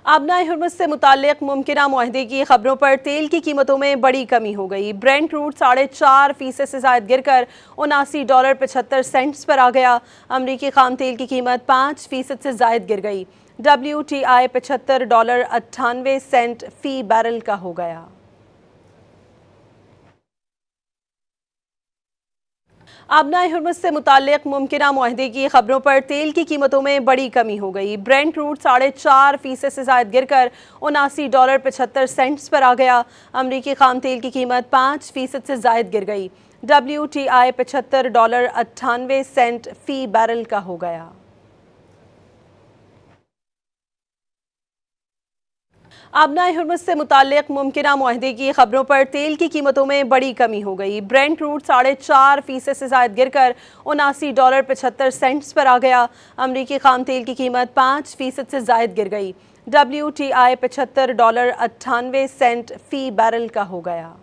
आबनाए Hormuz से मुताल्लिक़ मुमकिना मुआहदे की खबरों पर तेल की कीमतों में बड़ी कमी हो गई। ब्रेंट क्रूड 4.5% से ज़ायद गिरकर $79.75 पर आ गया। अमरीकी खाम तेल की कीमत 5% से ज़ायद गिर गई। WTI $75.98 फ़ी बैरल का हो गया। आबनाए हुर्मुज़ से मुताल्लिक़ मुमकिना मुआहदे की खबरों पर तेल की कीमतों में बड़ी कमी हो गई। ब्रेंट क्रूड 4.5% से ज़ायद गिरकर $79.75 पर आ गया। अमरीकी खाम तेल की कीमत 5% से ज़ायद गिर गई। WTI $75.98 फ़ी बैरल का हो गया। आबनाए हुर्मुज़ से मुताल्लिक़ मुमकिना मुआहदे की खबरों पर तेल की कीमतों में बड़ी कमी हो गई। ब्रेंट क्रूड 4.5% से ज़ायद गिरकर $79.75 पर आ गया। अमरीकी खाम तेल की कीमत 5% से ज़ायद गिर गई। WTI $75.98 फ़ी बैरल का हो गया।